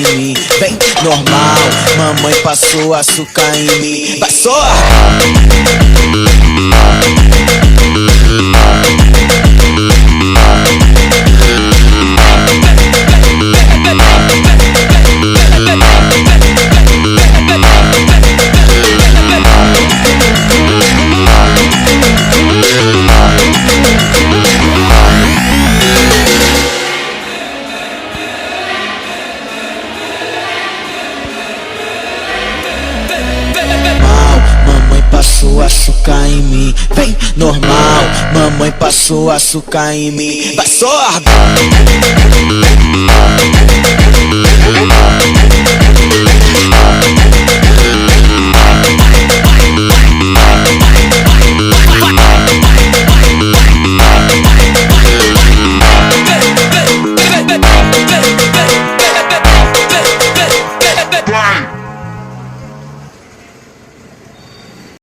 em mim. Vem, normal, mamãe passou açúcar em mim. Vai só! Passou açúcar em mim, vem, normal, mamãe passou açúcar em mim. Vai só!